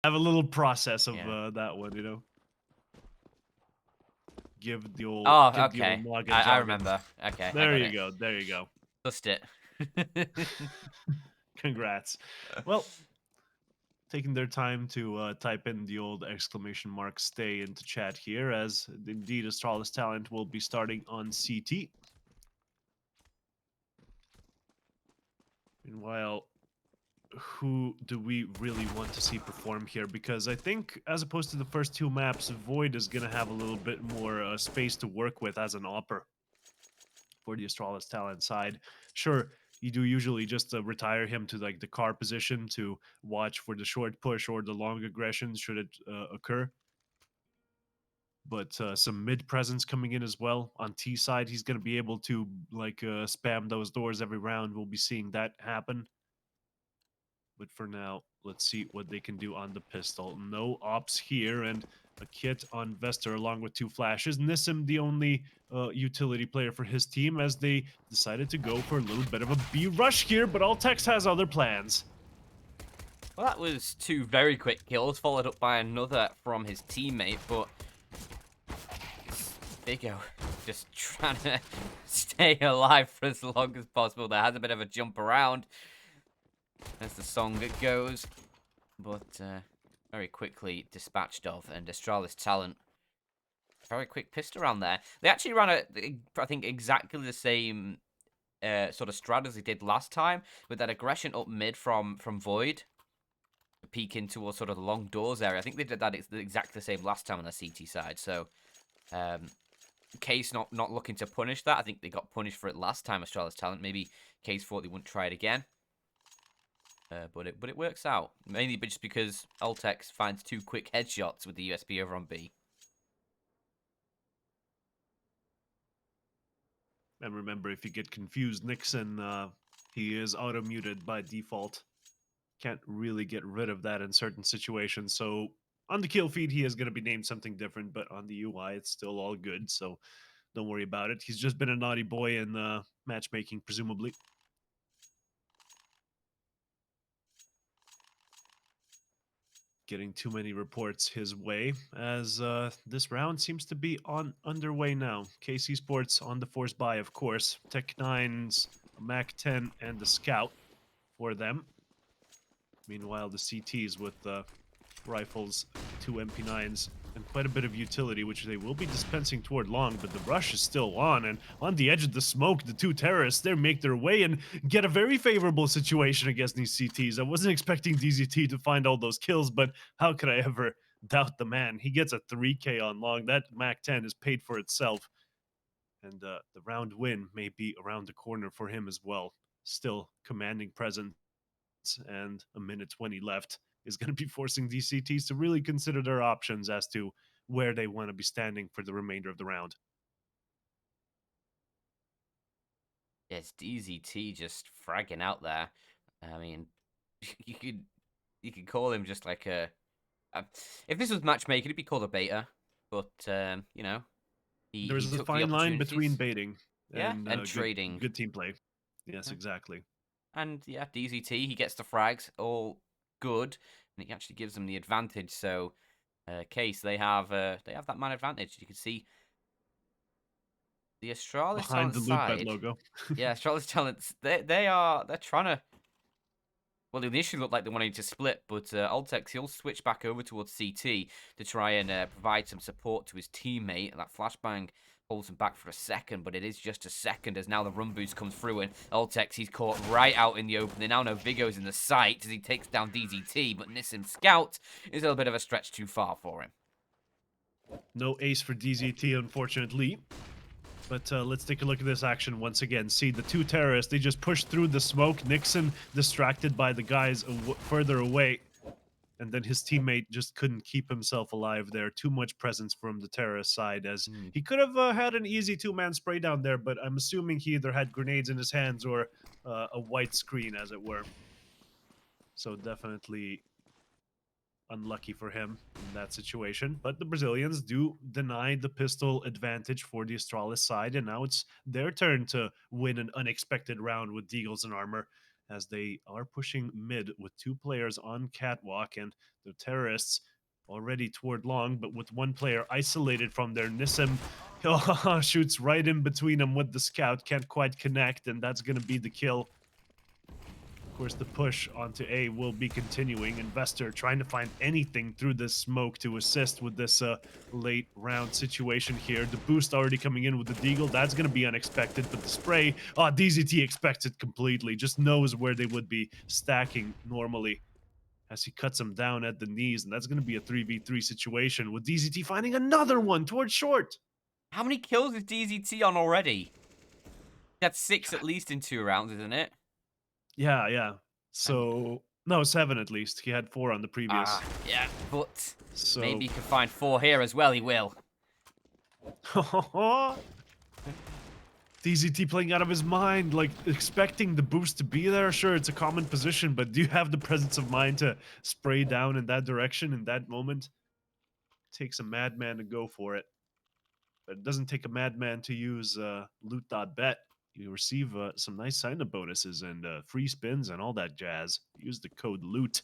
have a little process of Yeah. that one, you know. Oh, Give the old okay. log a I jogging. remember. Okay, I There got you it. go. There you go. Just it. Congrats. Well, taking their time to type in the old exclamation mark stay into chat here, as indeed Astralis talent will be starting on CT. Meanwhile, who do we really want to see perform here? Because I think, as opposed to the first two maps, Void is going to have a little bit more space to work with as an opper for the Astralis talent side. Sure, you do usually just retire him to like the car position to watch for the short push or the long aggression should it occur. But some mid presence coming in as well on T side. He's going to be able to like spam those doors every round. We'll be seeing that happen. But for now, let's see what they can do on the pistol. No ops here, and a kit on Vester along with two flashes. Nissim, the only utility player for his team, as they decided to go for a little bit of a B rush here, but Altex has other plans. Well, that was two very quick kills, followed up by another from his teammate, but Vigo just trying to stay alive for as long as possible. There has a bit of a jump around as the song goes, but very quickly dispatched of, and Astralis talent. Very quick pistol around there. They actually ran I think, exactly the same sort of strat as they did last time, with that aggression up mid from Void. Peek into sort of the long doors area. I think they did that exactly the same last time on the CT side. So, Case not looking to punish that. I think they got punished for it last time. Astralis talent. Maybe Case thought they wouldn't try it again. But it works out mainly just because Altex finds two quick headshots with the USB over on B. And remember, if you get confused, Nixon, he is auto muted by default. Can't really get rid of that in certain situations. So on the kill feed, he is going to be named something different, but on the UI, it's still all good. So don't worry about it. He's just been a naughty boy in matchmaking, presumably. Getting too many reports his way, as this round seems to be underway now. KC Sports on the force buy, of course. Tech 9's Mac 10 and the Scout for them. Meanwhile, the CTs with rifles, two MP9s, and quite a bit of utility, which they will be dispensing toward long, but the rush is still on, and on the edge of the smoke, the two terrorists there make their way and get a very favorable situation against these CTs. I wasn't expecting DZT to find all those kills, but how could I ever doubt the man? He gets a 3K on long. That Mac 10 is paid for itself, and the round win may be around the corner for him as well. Still commanding presence, and a minute 20 left is going to be forcing these CTs to really consider their options as to where they want to be standing for the remainder of the round. Yes, DZT just fragging out there. I mean, you could call him just like a if this was matchmaking, it'd be called a beta. But you know, he There's a took the fine line between opportunities. baiting Yeah, and and good trading. good team play. Yes, Yeah. exactly. And yeah, DZT, he gets the frags, all good, and he actually gives them the advantage. So, Case, they have that man advantage. You can see the Astralis Behind talent the LOOT.BET side. logo. Yeah, Astralis talents. They're trying to. Well, they initially looked like they wanted to split, but Altex, he'll switch back over towards CT to try and provide some support to his teammate. And that flashbang holds him back for a second, but it is just a second as now the run boost comes through. And Altex, he's caught right out in the open. They now know Vigo's in the sight as he takes down DZT, but Nissim Scout is a little bit of a stretch too far for him. No ace for DZT, unfortunately. But let's take a look at this action once again. See, the two terrorists, they just pushed through the smoke. Nixon distracted by the guys further away. And then his teammate just couldn't keep himself alive there. Too much presence from the terrorist side, as Mm. he could have had an easy two-man spray down there, but I'm assuming he either had grenades in his hands or a white screen, as it were. So definitely unlucky for him in that situation. But the Brazilians do deny the pistol advantage for the Astralis side, and now it's their turn to win an unexpected round with Deagles and armor. as they are pushing mid with 2 players on catwalk, and the terrorists already toward long, but with 1 player isolated from their Nissim. Shoots right in between them with the scout, can't quite connect, and that's going to be the kill. Of course, the push onto A will be continuing. Investor trying to find anything through this smoke to assist with this late round situation here. The boost already coming in with the deagle. That's going to be unexpected, but the spray, DZT expects it completely. Just knows where they would be stacking normally as he cuts them down at the knees, and that's going to be a 3v3 situation with DZT finding another one towards short. How many kills is DZT on already? That's 6 at least in 2 rounds, isn't it? Yeah. And So, no, 7 at least. He had 4 on the previous. yeah, but So, maybe he can find 4 here as well. He will. DZT playing out of his mind, like expecting the boost to be there. Sure, it's a common position, but do you have the presence of mind to spray down in that direction in that moment? Takes a madman to go for it, but it doesn't take a madman to use Loot.BET. You receive some nice sign-up bonuses and free spins and all that jazz. Use the code LOOT.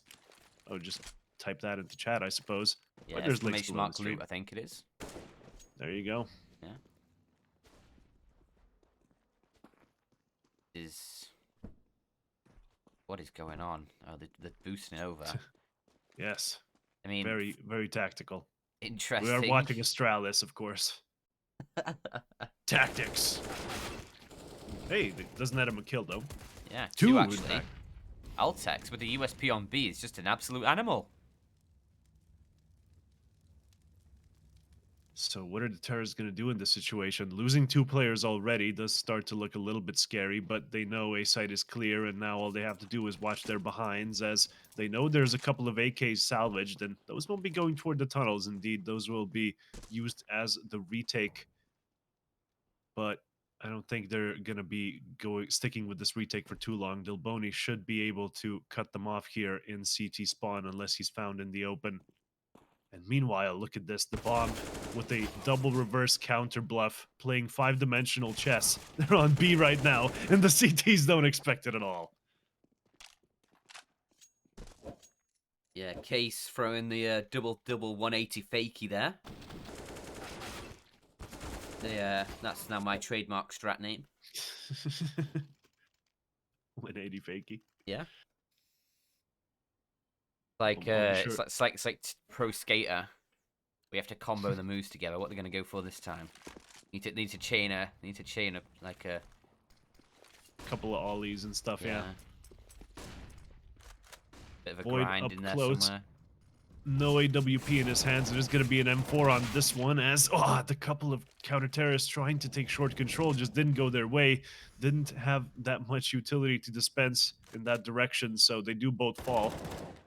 Oh, just type that into chat, I suppose. Yeah, But there's links exclamation below the mark stream. loot, I think it is. There you go. Yeah. What is going on? Oh, they're boosting over. Yes. I mean, Very, very tactical. interesting. We are watching Astralis, of course. Tactics. Hey, doesn't that him a kill, though? Yeah, 2 2 in actually. fact. Altex with the USP on B is just an absolute animal. So what are the terrorists going to do in this situation? Losing 2 players already does start to look a little bit scary, but they know A site is clear, and now all they have to do is watch their behinds, as they know there's a couple of AKs salvaged, and those won't be going toward the tunnels. Indeed, those will be used as the retake. But I don't think they're going to be sticking with this retake for too long. Dilboni should be able to cut them off here in CT spawn unless he's found in the open. And meanwhile, look at this, the bomb with a double reverse counter bluff, playing 5-dimensional chess. They're on B right now, and the CTs don't expect it at all. Yeah, Case throwing the double 180 fakie there. That's now my trademark strat name. 180 fakie. Yeah. Like sure. it's like pro skater. We have to combo the moves together. What they're gonna go for this time? Need to chain a like a Couple of ollies and stuff. Yeah. Bit of a Void grind up in there close. somewhere. No AWP in his hands. There's going to be an M4 on this one, as the couple of counter-terrorists trying to take short control just didn't go their way. Didn't have that much utility to dispense in that direction, so they do both fall.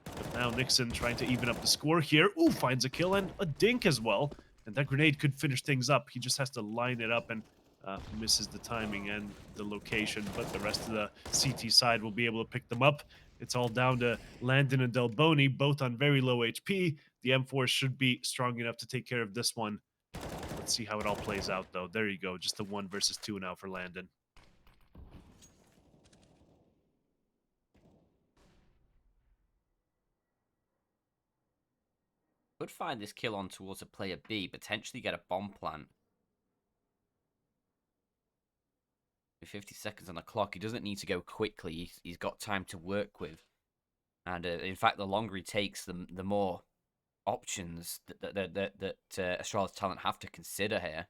But now Nixon trying to even up the score here. Ooh, finds a kill and a dink as well. And that grenade could finish things up. He just has to line it up and misses the timing and the location, but the rest of the CT side will be able to pick them up. It's all down to Landon and Delboni, both on very low HP. The M4 should be strong enough to take care of this one. Let's see how it all plays out, though. There you go. Just a 1 versus 2 now for Landon. Could find this kill on towards a player B, potentially get a bomb plant. With 50 seconds on the clock, he doesn't need to go quickly. He's got time to work with. And in fact, the longer he takes, the more options that Astralis talent have to consider here.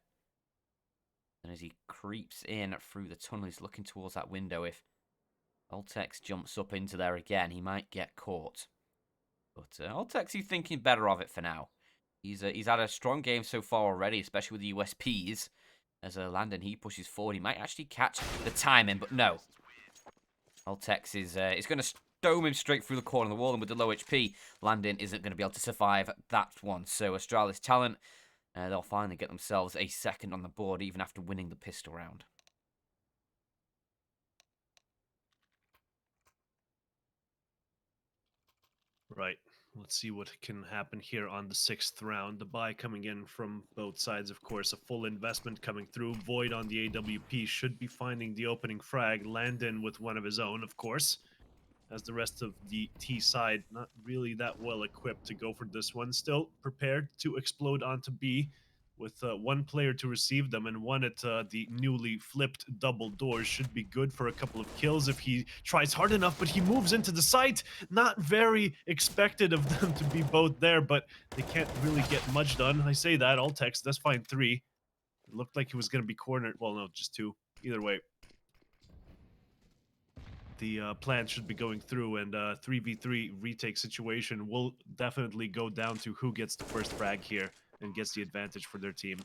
And as he creeps in through the tunnel, he's looking towards that window. If Altex jumps up into there again, he might get caught. But Altex is thinking better of it for now. He's had a strong game so far already, especially with the USPs. As Landon, he pushes forward. He might actually catch the timing, but no. Altex is going to dome him straight through the corner of the wall, and with the low HP, Landon isn't going to be able to survive that one. So Astralis talent, they'll finally get themselves a second on the board, even after winning the pistol round. Right. Let's see what can happen here on the 6th round. The buy coming in from both sides, of course. A full investment coming through. Void on the AWP should be finding the opening frag. Landon with one of his own, of course. as the rest of the T side not really that well equipped to go for this one. Still prepared to explode onto B with one player to receive them and one at the newly flipped double doors. Should be good for a couple of kills if he tries hard enough, but he moves into the site. Not very expected of them to be both there, but they can't really get much done. I say that, all text, that's fine. 3. It looked like he was going to be cornered. Well, no, just 2. Either way, the plan should be going through, and 3v3 retake situation will definitely go down to who gets the first frag here and gets the advantage for their team.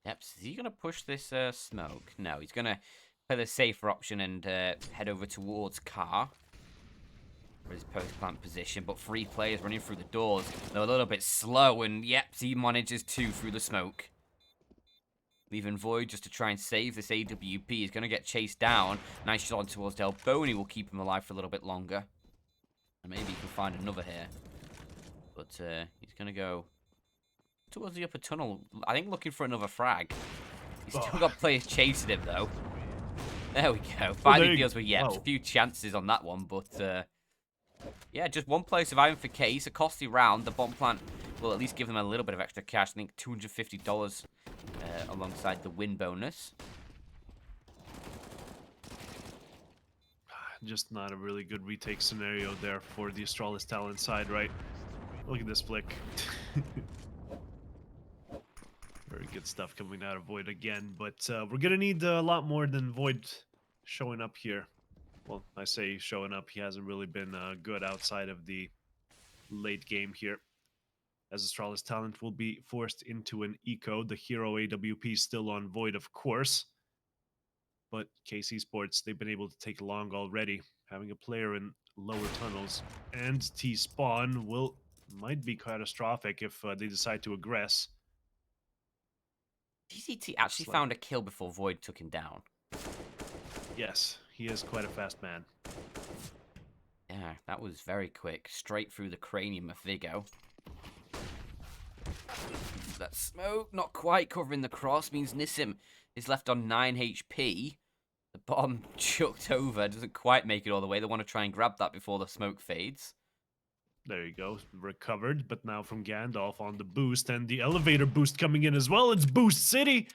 Yep, so is he going to push this smoke? No, he's going to play the safer option and head over towards car for his post-plant position, but 3 players running through the doors. They're a little bit slow, and yep, he manages 2 through the smoke. Leaving Void just to try and save this AWP. He's going to get chased down. Nice shot towards Delboni will keep him alive for a little bit longer. And maybe he can find another here. But he's going to go towards the upper tunnel. I think looking for another frag. He's still got players chasing him, though. There we go. Finally deals with Yeps. A few chances on that one, but yeah, just one player surviving for Case. A costly round. The bomb plant will at least give them a little bit of extra cash. I think $250 alongside the win bonus. Just not a really good retake scenario there for the Astralis talent side, right? Look at this flick. Very good stuff coming out of Void again, but we're going to need a lot more than Void showing up here. Well, I say showing up, he hasn't really been good outside of the late game here. As Astralis talent will be forced into an eco. The hero AWP still on Void, of course. But KC Esports, they've been able to take long already. Having a player in lower tunnels and T-spawn might be catastrophic if they decide to aggress. DCT actually found a kill before Void took him down. Yes, he is quite a fast man. Yeah, that was very quick. Straight through the cranium of Vigo. That smoke, not quite covering the cross, means Nissim is left on 9 HP. The bomb chucked over, doesn't quite make it all the way. They want to try and grab that before the smoke fades. There you go, recovered, but now from Gandalf on the boost, and the elevator boost coming in as well. It's Boost City!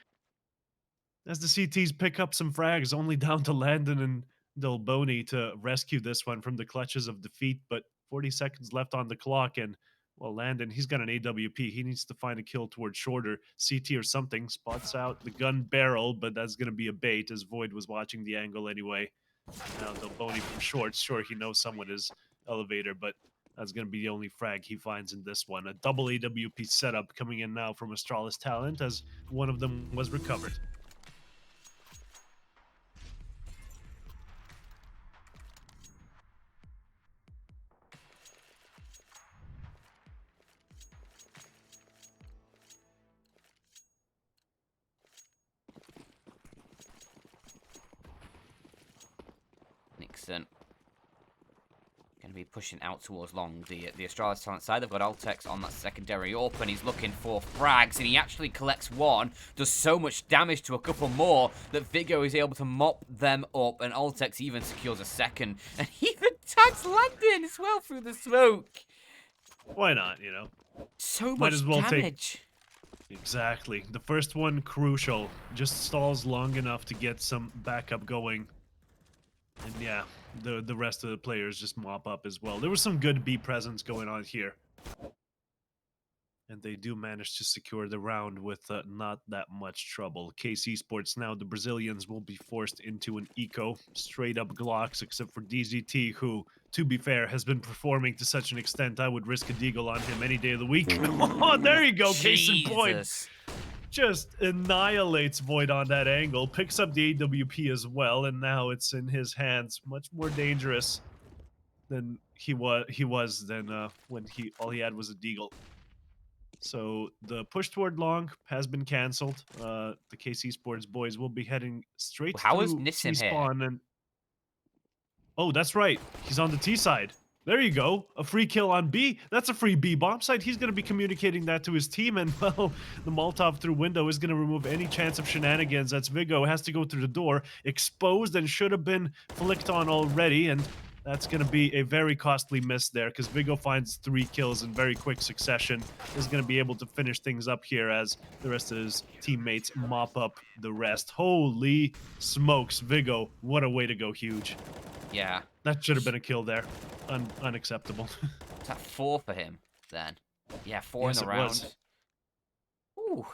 As the CTs pick up some frags, only down to Landon and Delboni to rescue this one from the clutches of defeat, but 40 seconds left on the clock, and, well, Landon, he's got an AWP. He needs to find a kill towards shorter CT or something. Spots out the gun barrel, but that's going to be a bait, as Void was watching the angle anyway. Now Delboni from short, sure, he knows someone is elevator, but that's going to be the only frag he finds in this one. A double AWP setup coming in now from Astralis talent, as one of them was recovered. Nixon going to be pushing out towards long. The Astralis talent side, they've got Altex on that secondary open. He's looking for frags, and he actually collects one. Does so much damage to a couple more that Vigo is able to mop them up, and Altex even secures a second. And he even tags Landon as well through the smoke. Why not, you know? So much damage. Exactly. The first one, crucial. Just stalls long enough to get some backup going. And yeah, the rest of the players just mop up as well. There was some good B presence going on here. And they do manage to secure the round with not that much trouble. KC Esports now, the Brazilians will be forced into an eco. Straight up Glocks, except for DZT, who, to be fair, has been performing to such an extent I would risk a deagle on him any day of the week. Oh, there you go, case in point. Just annihilates Void on that angle, picks up the AWP as well, and now it's in his hands. Much more dangerous than he was than when all he had was a deagle. So the push toward long has been canceled. The KC Sports boys will be heading straight How is through Nissim T-spawn, and oh, that's right, he's on the T side. There you go. A free kill on B. That's a free B bomb site. He's going to be communicating that to his team. And, well, the Molotov through window is going to remove any chance of shenanigans. That's Vigo. Has to go through the door. Exposed and should have been flicked on already. And that's going to be a very costly miss there because Vigo finds 3 kills in very quick succession. Is going to be able to finish things up here as the rest of his teammates mop up the rest. Holy smokes, Vigo. What a way to go, huge. Yeah. That should have been a kill there. Unacceptable. Is that 4 for him, then? Yeah, 4 in Yes, the it was. round. Ooh.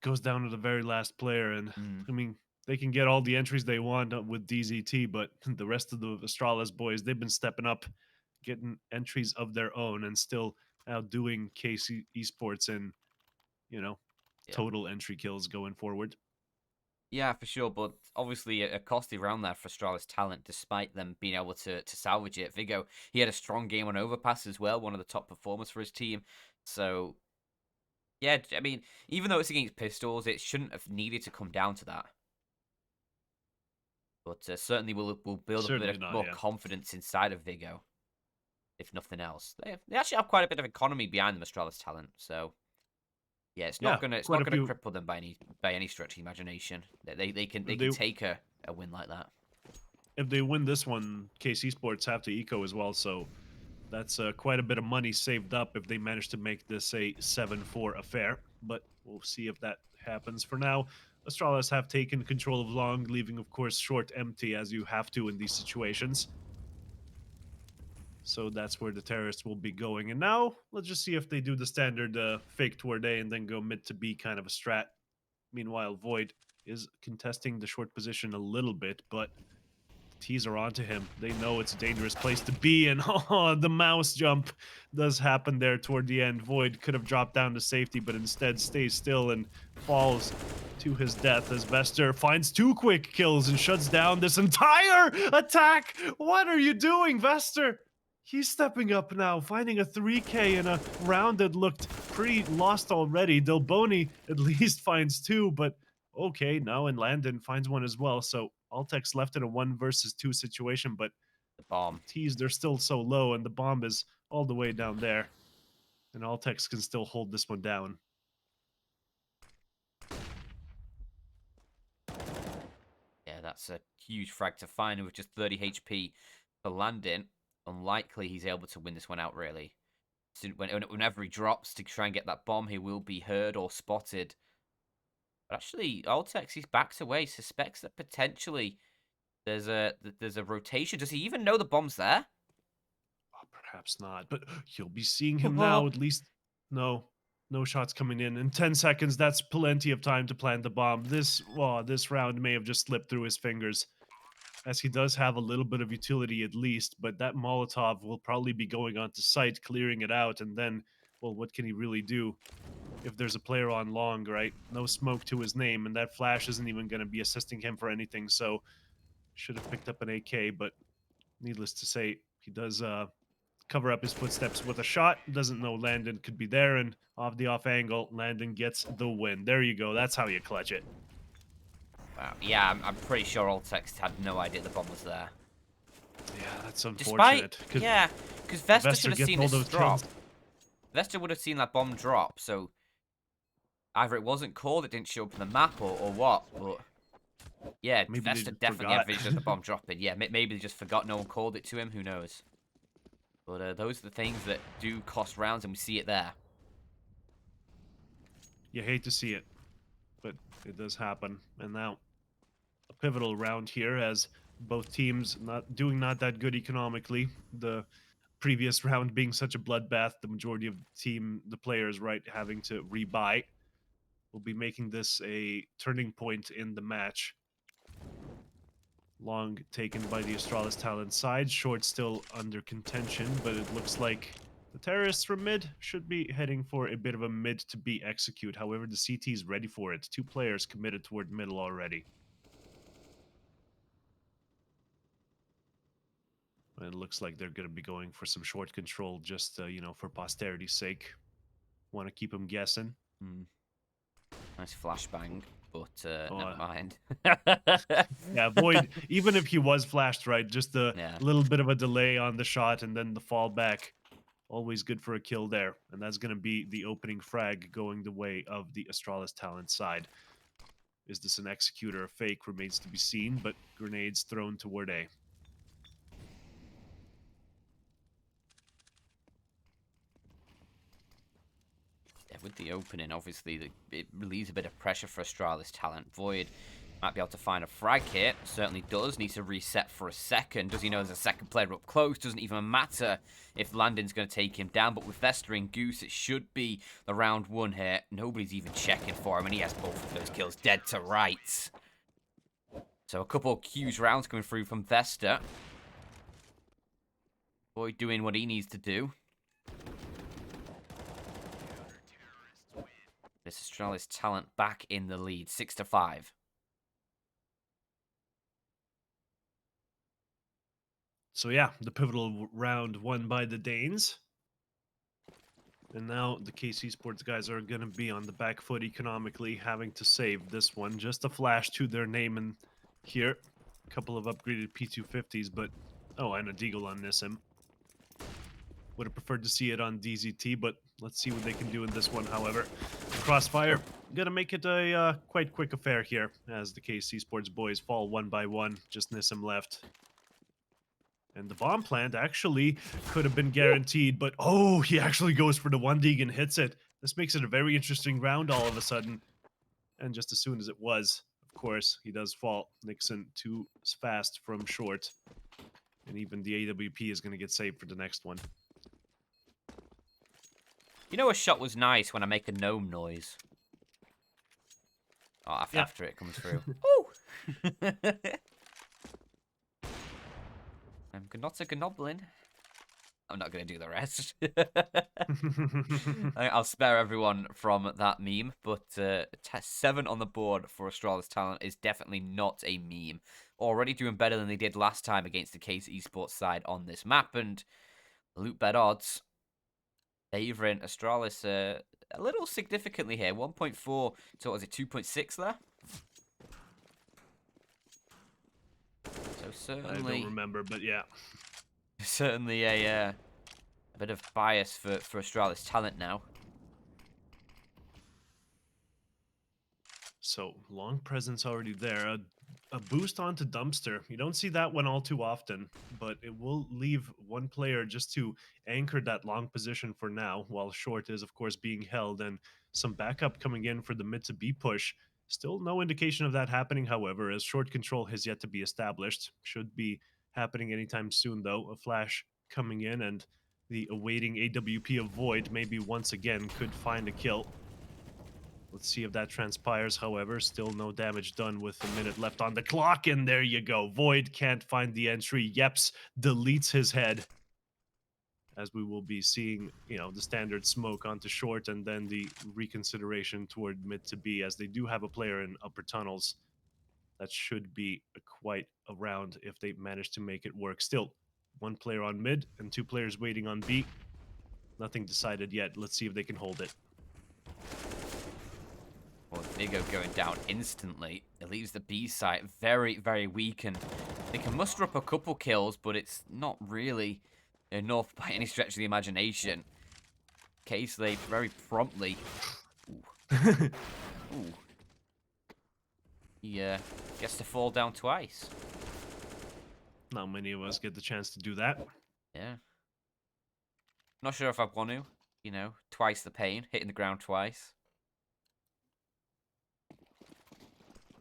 Goes down to the very last player, and Mm, I mean, they can get all the entries they want with DZT, but the rest of the Astralis boys, they've been stepping up, getting entries of their own, and still outdoing KC Esports in, you know, yeah. total entry kills going forward. Yeah, for sure, but obviously a costly round there for Astralis talent, despite them being able to salvage it. Vigo, he had a strong game on overpass as well, one of the top performers for his team. So, yeah, I mean, even though it's against pistols, it shouldn't have needed to come down to that. But certainly will build up a bit Certainly of not, more yeah. confidence inside of Vigo, if nothing else. They actually have quite a bit of economy behind the Astralis talent, so yeah, Yeah, it's quite not a gonna few. cripple them by any stretch of the imagination. They If can they take a win like that. if they win this one, KC Sports have to eco as well, so that's quite a bit of money saved up if they manage to make this a 7-4 affair. But we'll see if that happens. For now, Astralis have taken control of long, leaving, of course, short empty, as you have to in these situations. So that's where the terrorists will be going. And now, let's just see if they do the standard fake toward A and then go mid to B kind of a strat. Meanwhile, Void is contesting the short position a little bit, but tees are onto him. They know it's a dangerous place to be, and oh, the mouse jump does happen there toward the end. Void could have dropped down to safety, but instead stays still and falls to his death as Vester finds 2 quick kills and shuts down this entire attack. What are you doing, Vester? He's stepping up now, finding a 3K in a round that looked pretty lost already. Delboni at least finds 2, but okay, now and Landon finds one as well. So Altex left in a 1 versus 2 situation, but The bomb. T's they're still so low, and the bomb is all the way down there. And Altex can still hold this one down. Yeah, that's a huge frag to find with just 30 HP for Landon. Unlikely he's able to win this one out, really. So whenever he drops to try and get that bomb, he will be heard or spotted. But actually, Altex, he's backed away, suspects that potentially there's a rotation. Does he even know the bomb's there? Oh, perhaps not, but you'll be seeing him now. Oh, At least, no, no shots coming in 10 seconds. That's plenty of time to plant the bomb. This round may have just slipped through his fingers, as he does have a little bit of utility at least, but that Molotov will probably be going onto site, clearing it out, and then, well, what can he really do if there's a player on long, right? No smoke to his name, and that flash isn't even going to be assisting him for anything, so should have picked up an AK, but needless to say, he does cover up his footsteps with a shot. Doesn't know Landon could be there, and off the off angle, Landon gets the win. There you go. That's how you clutch it. wow. Yeah, I'm pretty sure Altex had no idea the bomb was there. Yeah, that's Despite, unfortunate, because yeah, because Vesta should Vester have gets seen all this those kills. drop. Vesta would have seen that bomb drop, so either it wasn't called, it didn't show up on the map, or what, but yeah, Maybe they Vesta just definitely had forgot. vision of the bomb dropping. Yeah, maybe they just forgot no one called it to him, who knows. But those are the things that do cost rounds, and we see it there. You hate to see it, but it does happen. And now a pivotal round here, as both teams not that good economically. The previous round being such a bloodbath, the majority of the players, right, having to rebuy. Will be making this a turning point in the match. Long taken by the Astralis talent side. Short still under contention, but it looks like the terrorists from mid should be heading for a bit of a mid to B execute. However, the CT is ready for it. 2 players committed toward middle already. And it looks like they're going to be going for some short control just, for posterity's sake. Want to keep them guessing. Hmm. Nice flashbang. but Oh, never mind. yeah, Void, even if he was flashed right, just a Yeah. little bit of a delay on the shot and then the fall back. Always good for a kill there. And that's going to be the opening frag going the way of the Astralis talent side. Is this an executor or fake remains to be seen, but grenades thrown toward A. Yeah, with the opening, obviously, it relieves a bit of pressure for Astralis talent. Void might be able to find a frag here. Certainly does. Needs to reset for a second. Does he know there's a second player up close? Doesn't even matter if Landon's going to take him down. But with Vesta and Goose, it should be the round one here. Nobody's even checking for him, and he has both of those kills dead to rights. So a couple of huge rounds coming through from Vesta. Void doing what he needs to do. This Astralis talent back in the lead, 6-5. So yeah, the pivotal round won by the Danes. And now the KC Sports guys are going to be on the back foot economically, having to save this one. Just a flash to their name in here. A couple of upgraded P250s, but... Oh, and a Deagle on Nissim. Would have preferred to see it on DZT, but let's see what they can do in this one, however. Crossfire, gonna make it a quite quick affair here, as the KC Sports boys fall one by one. Just Nissim left. And the bomb plant actually could have been guaranteed, but oh, he actually goes for the 1 dig and hits it. This makes it a very interesting round all of a sudden. And just as soon as it was, of course, he does fall. Nixon too fast from short. And even the AWP is going to get saved for the next one. You know, a shot was nice when I make a gnome noise. Oh, after it comes through. Woo! I'm not a gnoblin. I'm not going to do the rest. I'll spare everyone from that meme, but 7 on the board for Astralis talent is definitely not a meme. Already doing better than they did last time against the Case Esports side on this map, and LOOT.BET odds favouring Astralis a little significantly here. 1.4 to, what was it, 2.6 there? So certainly... I don't remember, but yeah. Certainly a bit of bias for Astralis talent now. So, long presence already there. A boost onto Dumpster. You don't see that one all too often, but it will leave one player just to anchor that long position for now, while short is, of course, being held, and some backup coming in for the mid to B push. Still no indication of that happening, however, as short control has yet to be established. Should be happening anytime soon, though. A flash coming in, and the awaiting AWP of Void maybe once again could find a kill. Let's see if that transpires, however. Still no damage done with a minute left on the clock, and there you go. Void can't find the entry. Yeps deletes his head. As we will be seeing, the standard smoke onto short and then the reconsideration toward mid to B, as they do have a player in upper tunnels. That should be quite a round if they manage to make it work. Still, one player on mid and 2 players waiting on B. Nothing decided yet. Let's see if they can hold it. Well, Vigo going down instantly. It leaves the B site very, very weakened. They can muster up a couple kills, but it's not really enough by any stretch of the imagination. K-Slade very promptly. Ooh. Ooh. He gets to fall down twice. Not many of us get the chance to do that. Yeah. Not sure if I'd want to. Twice the pain, hitting the ground twice.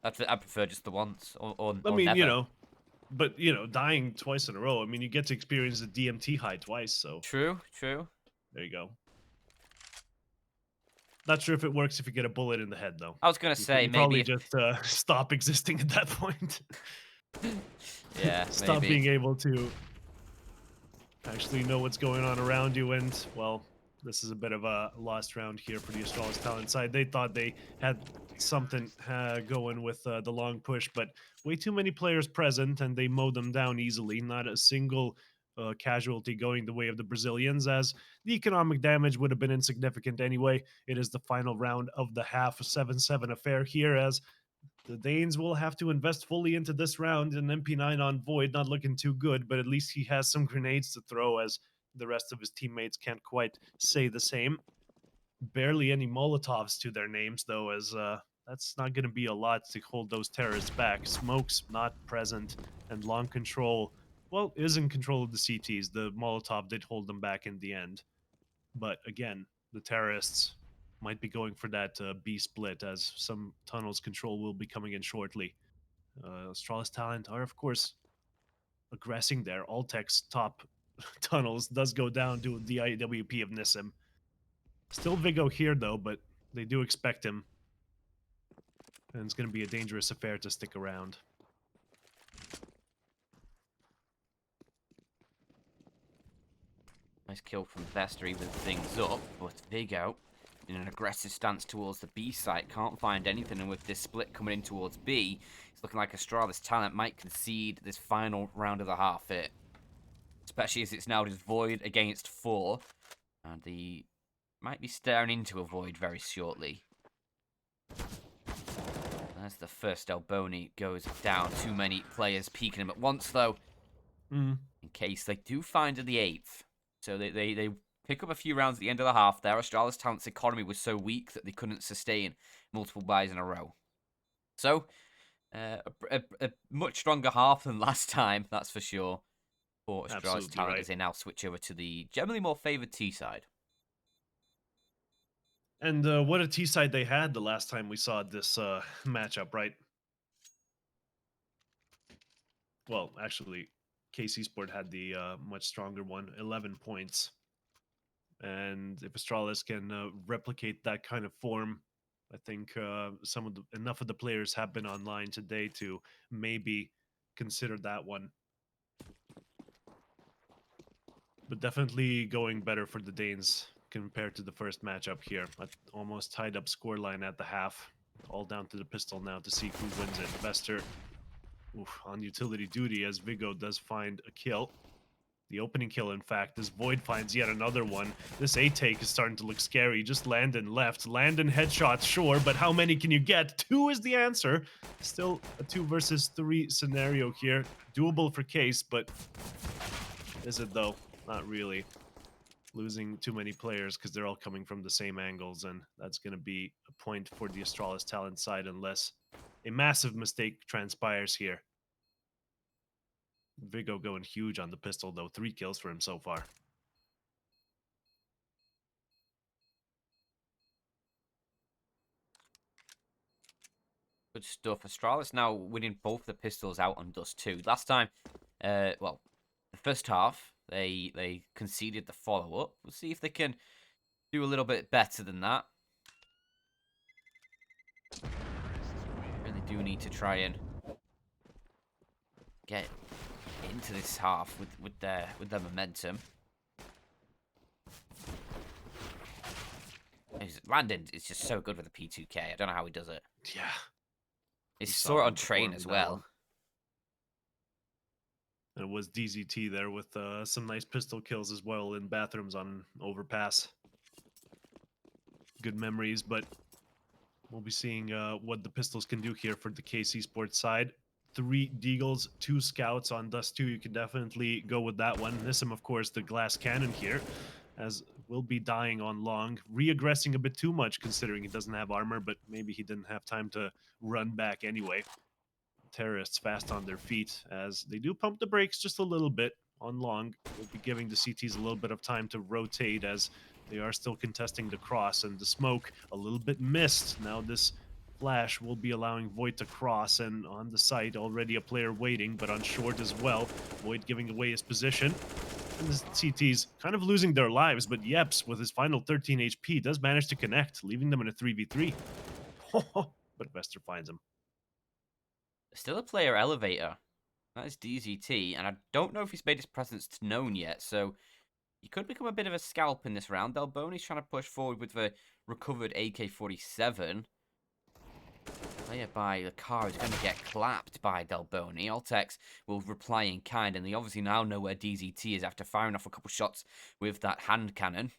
I prefer just the once, or never. But dying twice in a row. I mean, you get to experience the DMT high twice, so True. there you go. Not sure if it works if you get a bullet in the head, though. I was gonna say you maybe probably just stop existing at that point. Yeah, Stop maybe. being able to actually know what's going on around you, and well, this is a bit of a lost round here for the Astralis talent side. They thought they had something going with the long push, but way too many players present, and they mowed them down easily. Not a single casualty going the way of the Brazilians, as the economic damage would have been insignificant anyway. It is the final round of the half, a 7-7 affair here, as The Danes will have to invest fully into this round, and MP9 on Void not looking too good, but at least he has some grenades to throw as the rest of his teammates can't quite say the same. Barely any Molotovs to their names, though, as that's not going to be a lot to hold those terrorists back. Smoke's not present, and long control, well, is in control of the CTs. The Molotov did hold them back in the end. But again, the terrorists might be going for that B split, as some tunnels control will be coming in shortly. Astralis Talent are, of course, aggressing there. Altec's top tunnels does go down to the IWP of Nissim. Still Vigo here, though, but they do expect him. And it's going to be a dangerous affair to stick around. Nice kill from Vesta, even things up, but Vigo, in an aggressive stance towards the B site, can't find anything, and with this split coming in towards B, it's looking like Astralis Talent might concede this final round of the half hit. Especially as it's now just Void against 4, and he might be staring into a Void very shortly. As the first Elboni goes down, too many players peeking him at once, though, in case they do find the 8th. So they pick up a few rounds at the end of the half there. Astralis Talent's economy was so weak that they couldn't sustain multiple buys in a row. So, a much stronger half than last time, that's for sure, for Astralis Talent, right. as they now switch over to the generally more favoured T side. And what a T side they had the last time we saw this matchup, right? Well, actually, KC Sport had the much stronger one, 11 points. And if Astralis can replicate that kind of form, I think enough of the players have been online today to maybe consider that one. But definitely going better for the Danes compared to the first matchup here. Almost tied up scoreline at the half. All down to the pistol now to see who wins it. Vester on utility duty as Vigo does find a kill. The opening kill, in fact, as Void finds yet another one. This A-take is starting to look scary. Just Landon left. Landon headshots, sure, but how many can you get? 2 is the answer. Still a 2 versus 3 scenario here. Doable for Case, but is it though? Not really. Losing too many players because they're all coming from the same angles, and that's going to be a point for the Astralis Talent side unless a massive mistake transpires here. Vigo going huge on the pistol, though. 3 kills for him so far. Good stuff. Astralis now winning both the pistols out on Dust 2. Last time, well, the first half, they conceded the follow-up. We'll see if they can do a little bit better than that. Really do need to try and get into this half with their momentum. Landon is just so good with the P2K. I don't know how he does it. Yeah. He saw it on train as well. And it was DZT there with some nice pistol kills as well in bathrooms on overpass. Good memories, but we'll be seeing what the pistols can do here for the KC Sports side. 3 Deagles, 2 Scouts on Dust 2. You can definitely go with that one. Nissim, of course, the glass cannon here, as will be dying on long. Re-aggressing a bit too much considering he doesn't have armor, but maybe he didn't have time to run back anyway. Terrorists fast on their feet as they do pump the brakes just a little bit on long. We'll be giving the CTs a little bit of time to rotate as they are still contesting the cross, and the smoke a little bit missed. Now this flash will be allowing Void to cross, and on the site already a player waiting, but on short as well. Void giving away his position. And the CTs kind of losing their lives, but Yeps with his final 13 HP does manage to connect, leaving them in a 3v3. But Vester finds him. Still a player elevator. That is DZT, and I don't know if he's made his presence known yet, so he could become a bit of a scalp in this round. Delboni's trying to push forward with the recovered AK-47. Player by the car is going to get clapped by Delboni. Altex will reply in kind, and they obviously now know where DZT is after firing off a couple shots with that hand cannon.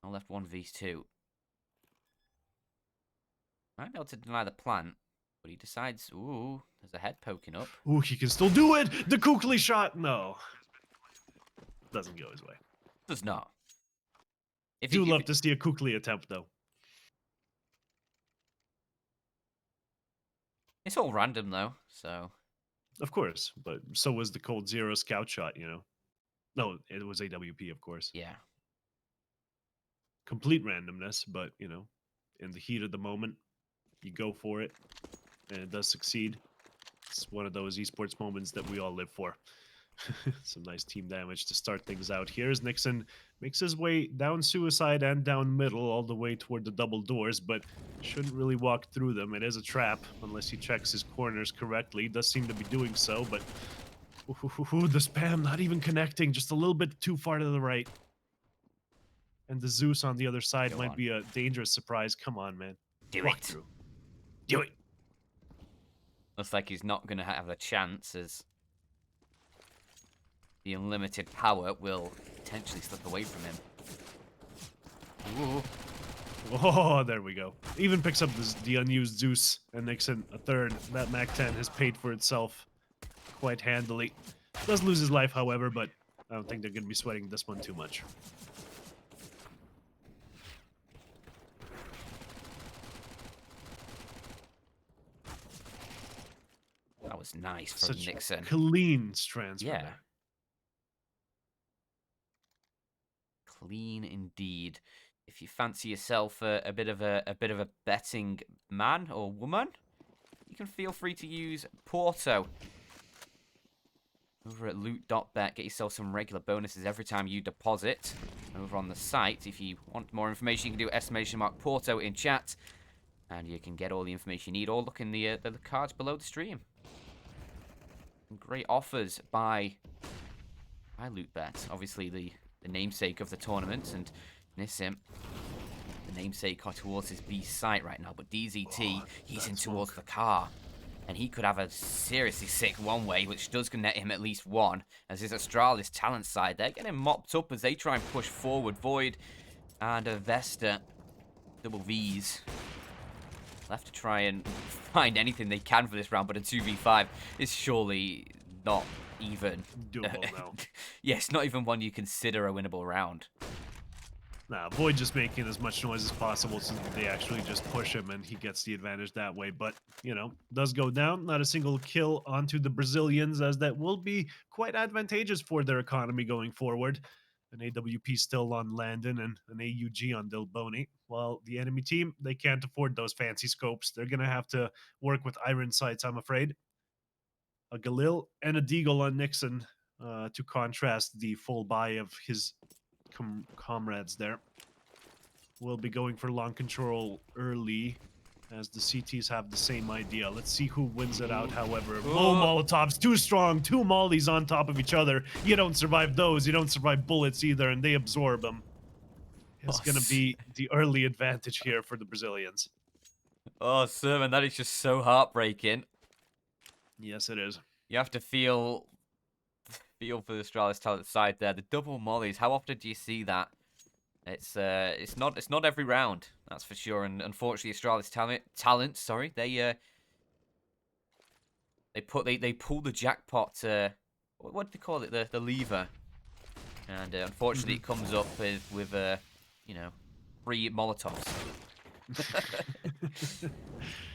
Now left 1v2. Might be able to deny the plant, but he decides, ooh, there's a head poking up. Ooh, he can still do it! The Kukli shot! No. Doesn't go his way. Does not. Do love to see a Kukli attempt, though. It's all random, though, so... Of course, but so was the Cold Zero scout shot, you know? No, it was AWP, of course. Yeah. Complete randomness, but, you know, in the heat of the moment, you go for it, and it does succeed. It's one of those esports moments that we all live for. Some nice team damage to start things out here as Nixon makes his way down Suicide and down Middle all the way toward the double doors, but shouldn't really walk through them. It is a trap unless he checks his corners correctly. He does seem to be doing so, but the spam not even connecting, just a little bit too far to the right. And the Zeus on the other side might be a dangerous surprise. Come on, man. Walk through. Do it. Looks like he's not going to have a chance as the unlimited power will potentially slip away from him. Ooh. Oh, there we go. Even picks up the unused Zeus and Nixon a third. That MAC-10 has paid for itself quite handily. Does lose his life, however, but I don't think they're going to be sweating this one too much. That was nice from Such Nixon. Clean transfer. Yeah. There. Clean indeed. If you fancy yourself a bit of a betting man or woman, you can feel free to use Porto over at LOOT.BET. Get yourself some regular bonuses every time you deposit over on the site. If you want more information, you can do !Porto in chat, and you can get all the information you need, or look in the cards below the stream. Some great offers by LOOT.BET. Obviously, the namesake of the tournament, and Nissim, the namesake, towards his B site right now. But DZT, he's in towards the car, and he could have a seriously sick one-way, which does net him at least one, as his Astralis talent side, they're getting mopped up as they try and push forward. Void and Vesta, double Vs, left to try and find anything they can for this round, but a 2v5 is surely not even doable now. yes, not even one you consider a winnable round. Nah, Void just making as much noise as possible so that they actually just push him and he gets the advantage that way. But, you know, does go down. Not a single kill onto the Brazilians, as that will be quite advantageous for their economy going forward. An AWP still on Landon and an AUG on Dilboni. While the enemy team, they can't afford those fancy scopes. They're going to have to work with iron sights, I'm afraid. A Galil and a Deagle on Nixon to contrast the full buy of his comrades there. We'll be going for long control early, as the CTs have the same idea. Let's see who wins it out, however. Low Molotovs, too strong, two mollies on top of each other. You don't survive those, you don't survive bullets either, and they absorb them. It's going to be the early advantage here for the Brazilians. Oh, Sermon, that is just so heartbreaking. Yes, it is. You have to feel for the Astralis talent side there. The double mollies, how often do you see that? It's not every round, that's for sure. And unfortunately, Astralis talent, sorry, they pull the jackpot. What do they call it? The lever. And unfortunately, it comes up with you know, 3 Molotovs.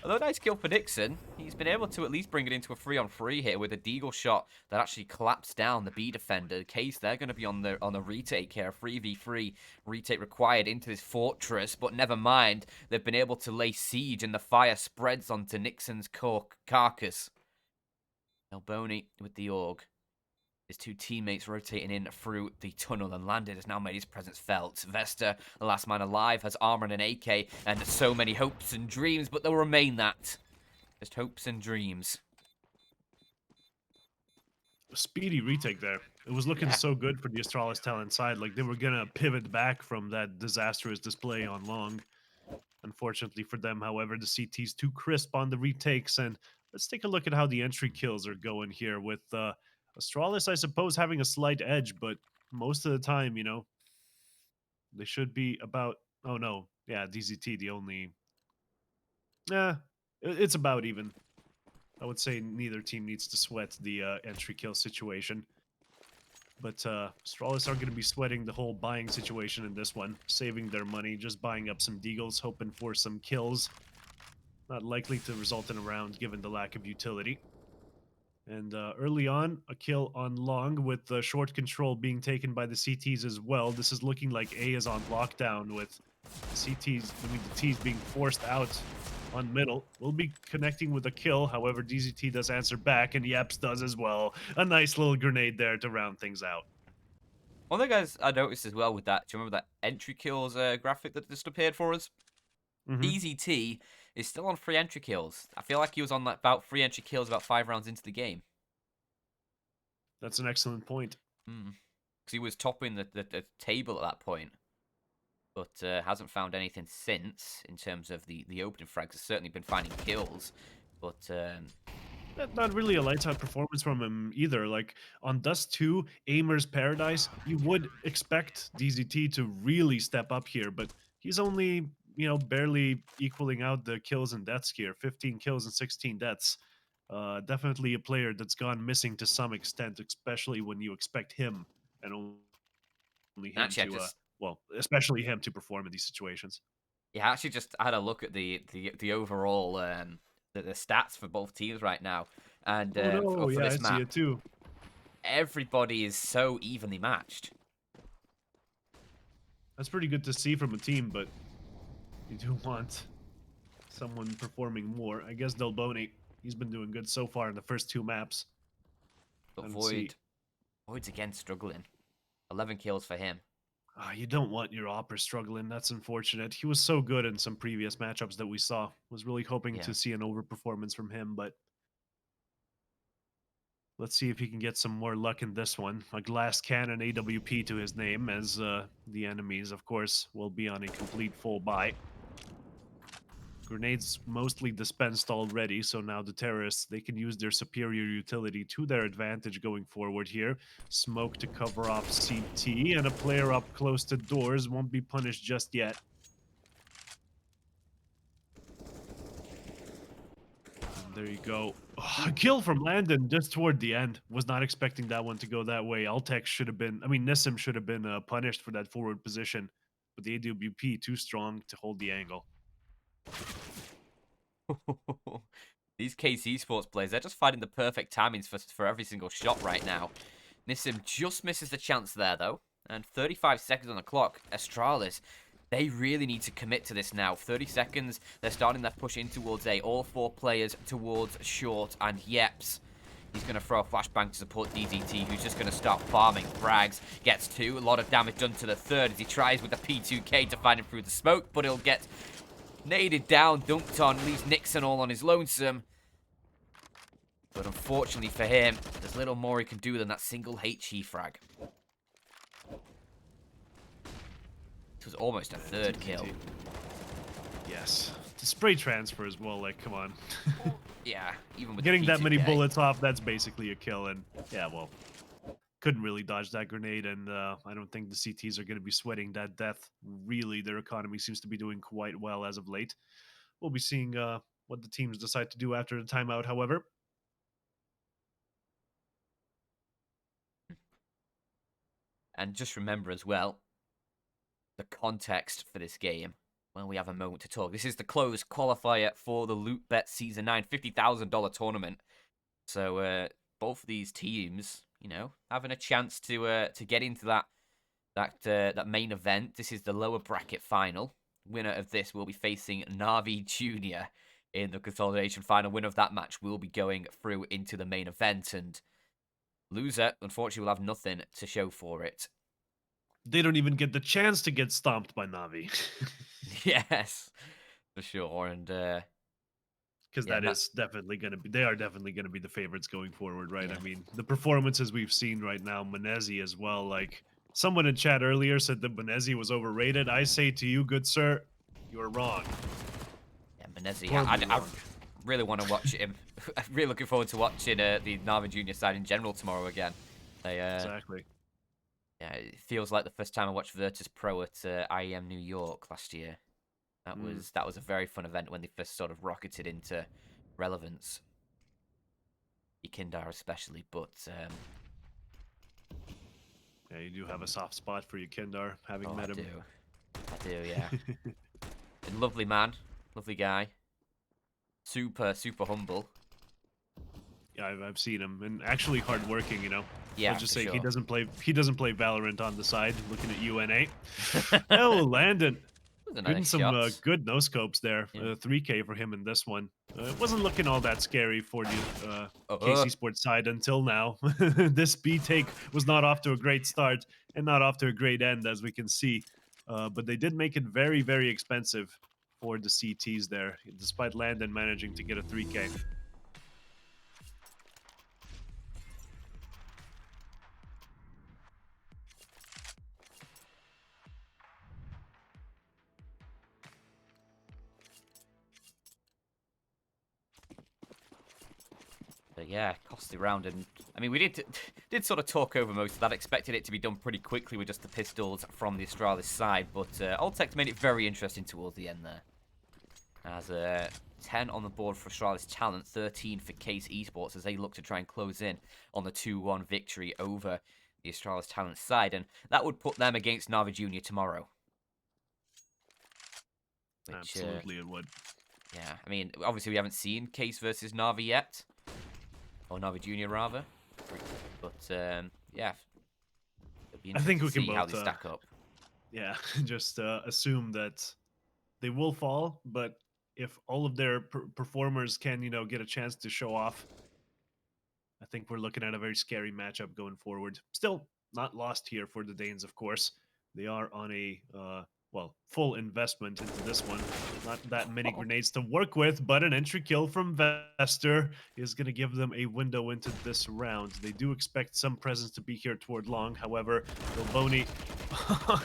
Although nice kill for Nixon, he's been able to at least bring it into a 3-on-3 here with a Deagle shot that actually collapsed down the B defender. The case they're going to be on the retake here, 3v3 retake required into this fortress, but never mind, they've been able to lay siege and the fire spreads onto Nixon's carcass. Elboni with the AUG. His 2 teammates rotating in through the tunnel, and Landed has now made his presence felt. Vesta, the last man alive, has armor and an AK, and so many hopes and dreams, but they'll remain that. Just hopes and dreams. A speedy retake there. It was looking so good for the Astralis talent side, like they were going to pivot back from that disastrous display on long. Unfortunately for them, however, the CT's too crisp on the retakes, and let's take a look at how the entry kills are going here with Astralis, I suppose, having a slight edge, but most of the time, you know, they should be about... Oh, no. Yeah, DZT, the only Eh, it's about even. I would say neither team needs to sweat the entry kill situation. But Astralis aren't going to be sweating the whole buying situation in this one, saving their money, just buying up some deagles, hoping for some kills. Not likely to result in a round given the lack of utility. And early on, a kill on long with the short control being taken by the CTs as well. This is looking like A is on lockdown with the CTs, I mean the T's being forced out on middle. We'll be connecting with a kill. However, DZT does answer back, and Yeps does as well. A nice little grenade there to round things out. One of the guys I noticed as well with that, do you remember that entry kills graphic that just appeared for us? Hmm. DZT is still on 3 entry kills. I feel like he was on like, about 3 entry kills about 5 rounds into the game. That's an excellent point. Because he was topping the table at that point, but hasn't found anything since in terms of the opening frags. Has certainly been finding kills, but Not really a lights out performance from him either. Like on Dust 2, Aimer's Paradise, you would expect DZT to really step up here, but he's only, barely equaling out the kills and deaths here. 15 kills and 16 deaths. Definitely a player that's gone missing to some extent, especially when you expect him and only him actually, I to, just well, especially him to perform in these situations. yeah, I actually just had a look at the overall the stats for both teams right now, and Oh no, for yeah, I this see map, it too. everybody is so evenly matched. That's pretty good to see from a team, but you do want someone performing more. I guess Delboni, he's been doing good so far in the first 2 maps. I But don't see. Void's again struggling. 11 kills for him. You don't want your Opera struggling. That's unfortunate. He was so good in some previous matchups that we saw. Was really hoping Yeah. to see an overperformance from him, but let's see if he can get some more luck in this one. A glass cannon AWP to his name, as the enemies, of course, will be on a complete full buy. Grenades mostly dispensed already, so now the terrorists, they can use their superior utility to their advantage going forward here. Smoke to cover off CT, and a player up close to doors won't be punished just yet. And there you go. Oh, a kill from Landon just toward the end. Was not expecting that one to go that way. Altex should have been, I mean, Nissim should have been punished for that forward position, but the AWP too strong to hold the angle. These KC Esports players, they're just finding the perfect timings for every single shot right now. Nissim just misses the chance there, though. And 35 seconds on the clock. Astralis, they really need to commit to this now. 30 seconds, they're starting their push in towards A. All 4 players towards short, and Yeps. He's going to throw a flashbang to support DZT, who's just going to start farming frags. Gets 2, a lot of damage done to the third as he tries with the P2K to find him through the smoke, but he'll get naded down, dunked on, leaves Nixon all on his lonesome. But unfortunately for him, there's little more he can do than that single HE frag. It was almost a third kill. Yes. The spray transfer as well, like, come on. Yeah, even with Getting the that many P2K. bullets off, that's basically a kill. And yeah, well, couldn't really dodge that grenade. And I don't think the CTs are going to be sweating that death. Really, their economy seems to be doing quite well as of late. We'll be seeing what the teams decide to do after the timeout, however. And just remember as well, the context for this game when we have a moment to talk. This is the closed qualifier for the LOOT.BET Season 9 $50,000 tournament. So both of these teams, having a chance to get into that main event. This is the lower bracket final. Winner of this will be facing Navi Junior in the consolidation final. Winner of that match will be going through into the main event, and loser, unfortunately, will have nothing to show for it. They don't even get the chance to get stomped by Navi. Yes, for sure. And Because yeah, that is definitely going to be, they are definitely going to be the favorites going forward, right? I yeah. mean, the performances we've seen right now, Menezi as well. Like, someone in chat earlier said that Menezi was overrated. I say to you, good sir, you're wrong. Yeah, Menezi. Horribly I wrong. really want to watch him. I'm really looking forward to watching the Navi Junior side in general tomorrow again. They Exactly. Yeah, it feels like the first time I watched Virtus Pro at IEM New York last year. That was a very fun event when they first sort of rocketed into relevance. Kindar especially, but Yeah, you do have a soft spot for Kindar, having oh, met I him. do, yeah. Lovely man, lovely guy. Super humble. Yeah, I've seen him, and actually hardworking. I'll Yeah, just for say he sure. doesn't play. He doesn't play Valorant on the side. Looking at UNA. Oh, Landon. Was a Getting nice some shot. good no scopes there. Yeah. 3K for him in this one. It wasn't looking all that scary for the Uh, KC Sports side until now. This B take was not off to a great start and not off to a great end, as we can see. But they did make it very, very expensive for the CTs there, despite Landon managing to get a 3K. But yeah, costly round, and I mean we did sort of talk over most of that. Expected it to be done pretty quickly with just the pistols from the Astralis side, but Alltech made it very interesting towards the end there. As 10 on the board for Astralis Talent, 13 for Case Esports as they look to try and close in on the 2-1 victory over the Astralis Talent side, and that would put them against Navi Junior tomorrow. Which, Absolutely, it would. yeah, I mean, obviously we haven't seen Case versus Navi yet. Or Navi Junior, rather. But, yeah. It'll be I interesting think to we can see how both, they stack up. yeah, just assume that they will fall, but if all of their performers can, get a chance to show off, I think we're looking at a very scary matchup going forward. Still not lost here for the Danes, of course. They are on a full investment into this one. Not that many grenades to work with, but an entry kill from Vester is going to give them a window into this round. They do expect some presence to be here toward long. However, Bilboni,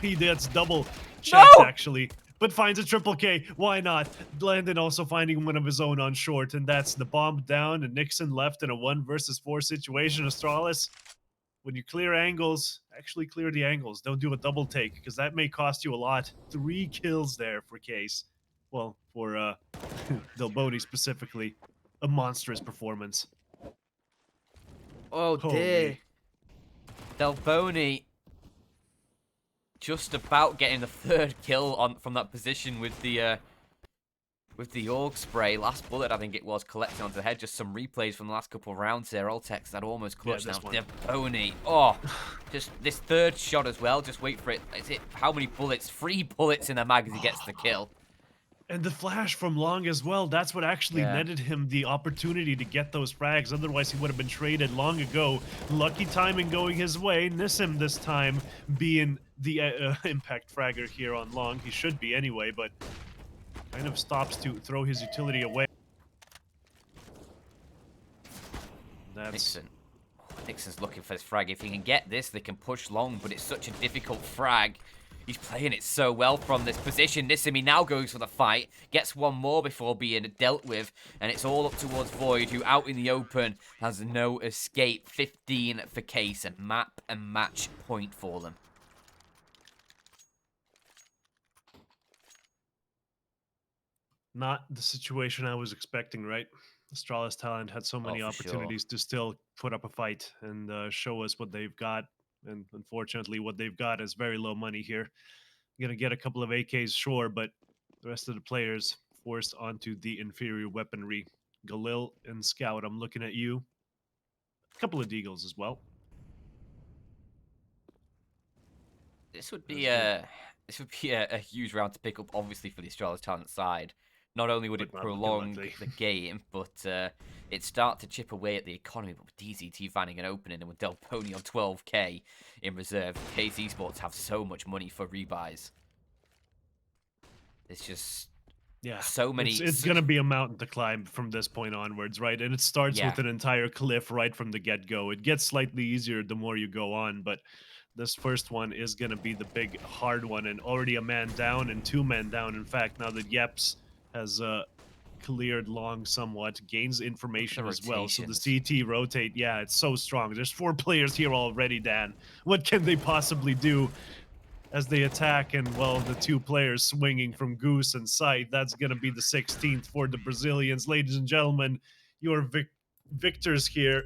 he gets double checks No! actually, but finds a triple K. Why not? Landon also finding one of his own on short, and that's the bomb down, and Nixon left in a 1 versus 4 situation. Astralis, when you clear angles, actually clear the angles. Don't do a double take, because that may cost you a lot. 3 kills there for Case. Well, for Delboni specifically. A monstrous performance. Oh dear. Holy. Delboni just about getting the 3rd kill from that position with the org spray. Last bullet, I think it was, collecting onto the head. Just some replays from the last couple of rounds there. Alltex that almost clutched now. Delboni. Oh, just this 3rd shot as well. Just wait for it. Is it how many bullets? 3 bullets in the mag as he gets the kill. And the flash from long as well. That's what actually netted him the opportunity to get those frags. Otherwise, he would have been traded long ago. Lucky timing going his way. Nissim this time being the impact fragger here on long. He should be anyway, but kind of stops to throw his utility away. That's... Nixon's looking for this frag. If he can get this, they can push long, but it's such a difficult frag. He's playing it so well from this position. Nissimi now goes for the fight. Gets one more before being dealt with. And it's all up towards Void, who out in the open has no escape. 15 for Case. A map and match point for them. Not the situation I was expecting, right? Astralis Talent had so many opportunities to still put up a fight and show us what they've got. And unfortunately, what they've got is very low money here. Gonna get a couple of AKs, sure, but the rest of the players forced onto the inferior weaponry. Galil and Scout, I'm looking at you. A couple of Deagles as well. This would be a huge round to pick up, obviously, for the Astralis Talent side. Not only would it prolong the game, but it'd start to chip away at the economy. But with DZT finding an opening and with Delponi on 12k in reserve, Case Esports have so much money for rebuys. It's just so many. It's going to be a mountain to climb from this point onwards, right? And it starts with an entire cliff right from the get-go. It gets slightly easier the more you go on, but this first one is going to be the big, hard one, and already a man down and 2 men down. In fact, now that Yeps has cleared long somewhat, gains information as well. So the CT rotate, it's so strong. There's 4 players here already, Dan. What can they possibly do? as they attack, and well, the two players swinging from Goose and Sight. That's going to be the 16th for the Brazilians. Ladies and gentlemen, your victors here